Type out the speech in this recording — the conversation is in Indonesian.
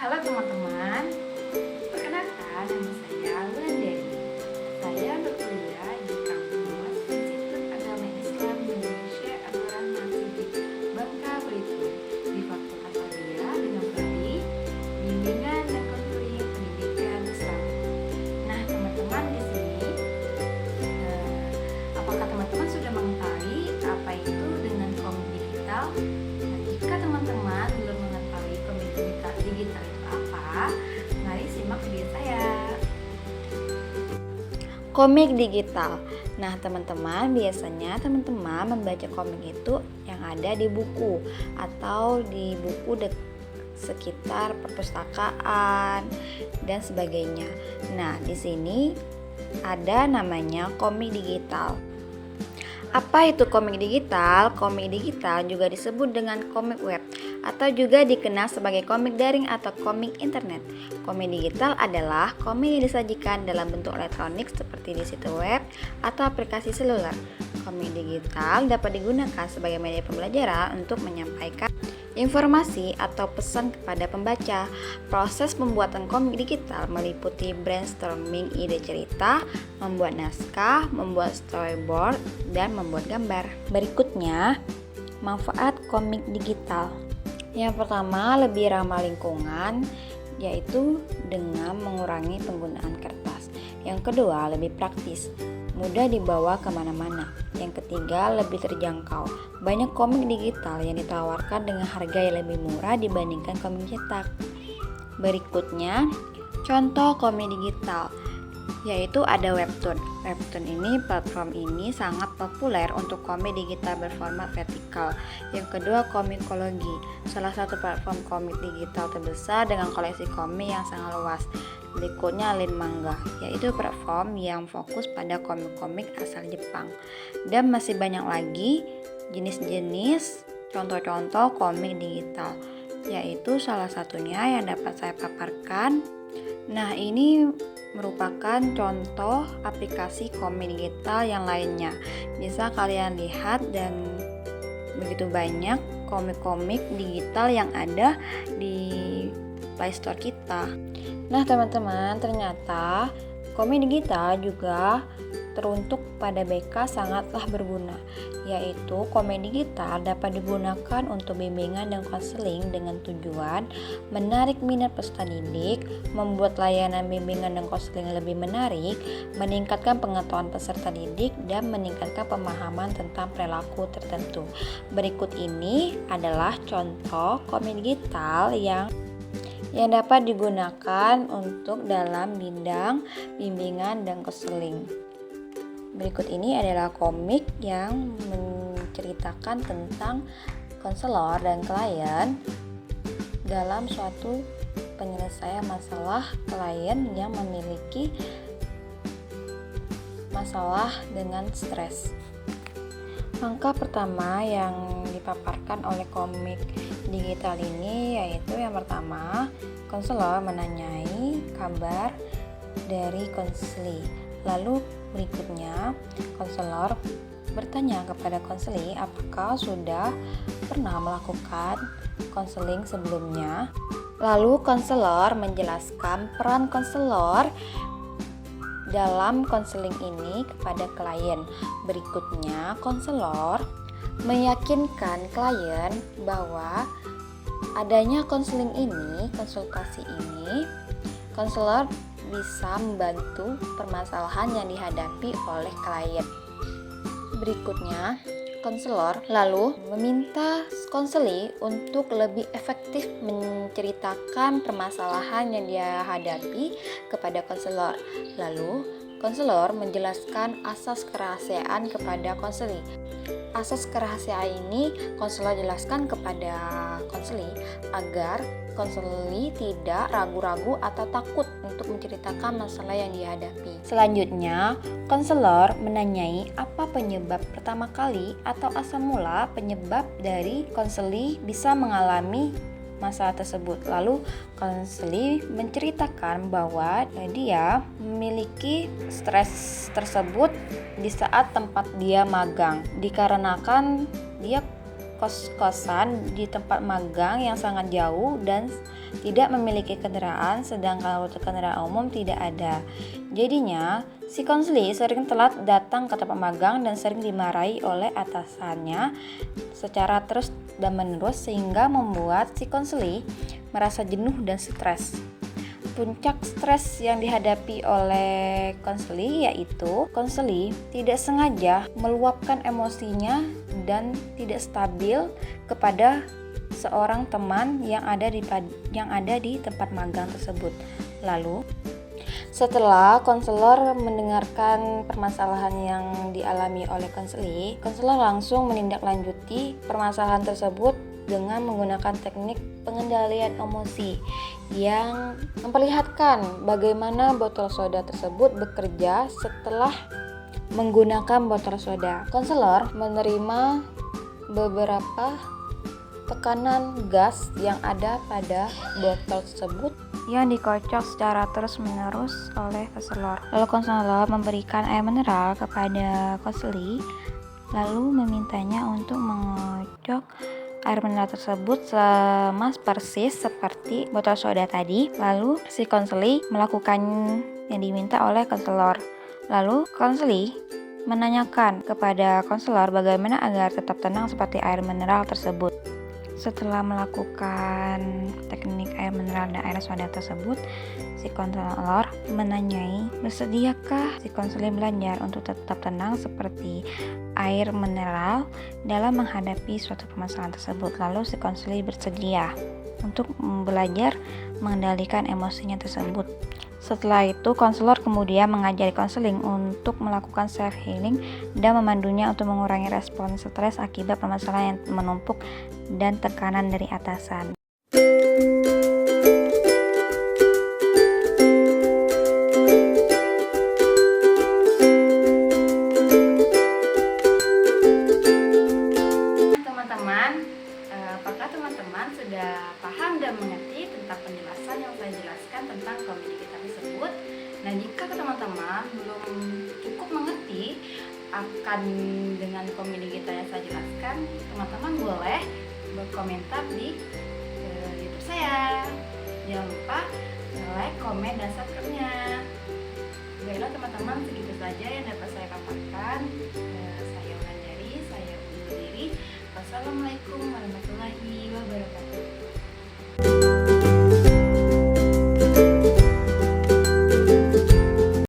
Halo teman-teman, perkenalkan nama saya Wulandari. Saya berkuliah di kampus Institut Agama Islam Indonesia Aturan Masjid Bangka Belitung di Fakultas Alia dengan prodi Bimbingan dan Konseling Pendidikan Islam. Nah, teman-teman di sini, apakah teman-teman sudah mengetahui apa itu dengan komik digital? Nah, jika teman-teman belum mengetahui komik digital itu apa, mari simak video saya. Komik digital. Nah, teman-teman, biasanya teman-teman membaca komik itu yang ada di buku atau di buku sekitar perpustakaan dan sebagainya. Nah, di sini ada namanya komik digital. Apa itu komik digital? Komik digital juga disebut dengan komik web atau juga dikenal sebagai komik daring atau komik internet. Komik digital adalah komik yang disajikan dalam bentuk elektronik seperti di situs web atau aplikasi seluler. Komik digital dapat digunakan sebagai media pembelajaran untuk menyampaikan informasi atau pesan kepada pembaca. Proses pembuatan komik digital meliputi brainstorming ide cerita, membuat naskah, membuat storyboard, dan membuat gambar. Berikutnya, manfaat komik digital. Yang pertama, lebih ramah lingkungan, yaitu dengan mengurangi penggunaan kertas. Yang kedua, lebih praktis, mudah dibawa kemana-mana. Yang ketiga, lebih terjangkau. Banyak komik digital yang ditawarkan dengan harga yang lebih murah dibandingkan komik cetak. Berikutnya, contoh komik digital, yaitu ada webtoon. Webtoon ini, platform ini sangat populer untuk komik digital berformat vertikal. Yang kedua, komikologi, salah satu platform komik digital terbesar dengan koleksi komik yang sangat luas. Berikutnya, Line Manga, yaitu platform yang fokus pada komik-komik asal Jepang. Dan masih banyak lagi jenis-jenis contoh-contoh komik digital, yaitu salah satunya yang dapat saya paparkan. Nah, ini merupakan contoh aplikasi komik digital yang lainnya. Bisa kalian lihat, dan begitu banyak komik-komik digital yang ada di Play Store kita. Nah, teman-teman, ternyata komik digital juga teruntuk pada BK sangatlah berguna, yaitu komik digital dapat digunakan untuk bimbingan dan konseling dengan tujuan menarik minat peserta didik, membuat layanan bimbingan dan konseling lebih menarik, meningkatkan pengetahuan peserta didik, dan meningkatkan pemahaman tentang perilaku tertentu. Berikut ini adalah contoh komik digital yang dapat digunakan untuk dalam bidang bimbingan dan konseling. Berikut ini adalah komik yang menceritakan tentang konselor dan klien dalam suatu penyelesaian masalah klien yang memiliki masalah dengan stres. Langkah pertama yang dipaparkan oleh komik digital ini yaitu yang pertama, konselor menanyai kabar dari konseli. Lalu berikutnya, konselor bertanya kepada konseli apakah sudah pernah melakukan konseling sebelumnya. Lalu konselor menjelaskan peran konselor dalam konseling ini kepada klien. Berikutnya, konselor meyakinkan klien bahwa adanya konseling ini, konsultasi ini, konselor bisa membantu permasalahan yang dihadapi oleh klien. Berikutnya, konselor lalu meminta konseli untuk lebih efektif menceritakan permasalahan yang dia hadapi kepada konselor. Lalu, konselor menjelaskan asas kerahasiaan kepada konseli. Asas kerahasiaan ini konselor jelaskan kepada konseli agar konseli tidak ragu-ragu atau takut untuk menceritakan masalah yang dihadapi. Selanjutnya, konselor menanyai apa penyebab pertama kali atau asal mula penyebab dari konseli bisa mengalami masalah tersebut. Lalu konseli menceritakan bahwa dia memiliki stres tersebut di saat tempat dia magang, dikarenakan dia kos-kosan di tempat magang yang sangat jauh dan tidak memiliki kendaraan, sedangkan rute kendaraan umum tidak ada. Jadinya, si konseli sering telat datang ke tempat magang dan sering dimarahi oleh atasannya secara terus dan menerus sehingga membuat si konseli merasa jenuh dan stres. Puncak stres yang dihadapi oleh konseli yaitu konseli tidak sengaja meluapkan emosinya dan tidak stabil kepada seorang teman yang ada di tempat magang tersebut. Lalu, setelah konselor mendengarkan permasalahan yang dialami oleh konseli, konselor langsung menindaklanjuti permasalahan tersebut dengan menggunakan teknik pengendalian emosi yang memperlihatkan bagaimana botol soda tersebut bekerja setelah menggunakan botol soda. Konselor menerima beberapa tekanan gas yang ada pada botol tersebut yang dikocok secara terus-menerus oleh konselor. Lalu konselor memberikan air mineral kepada konseli, lalu memintanya untuk mengocok air mineral tersebut sama persis seperti botol soda tadi. Lalu si konseli melakukan yang diminta oleh konselor. Lalu konseli menanyakan kepada konselor bagaimana agar tetap tenang seperti air mineral tersebut. Setelah melakukan teknik air mineral dan air soda tersebut, si konselor menanyai bersediakah si konseli belajar untuk tetap tenang seperti air mineral dalam menghadapi suatu permasalahan tersebut. Lalu si konseli bersedia untuk belajar mengendalikan emosinya tersebut. Setelah itu, konselor kemudian mengajari konseling untuk melakukan self healing dan memandunya untuk mengurangi respon stres akibat permasalahan yang menumpuk dan tekanan dari atasan. Apakah teman-teman sudah paham dan mengerti tentang penjelasan yang saya jelaskan tentang komedi kita tersebut? Nah, jika teman-teman belum cukup mengerti akan dengan komedi kita yang saya jelaskan, teman-teman boleh berkomentar di YouTube saya. Jangan lupa like, komen, dan subscribe-nya. Baiklah teman-teman, segitu saja yang dapat saya paparkan.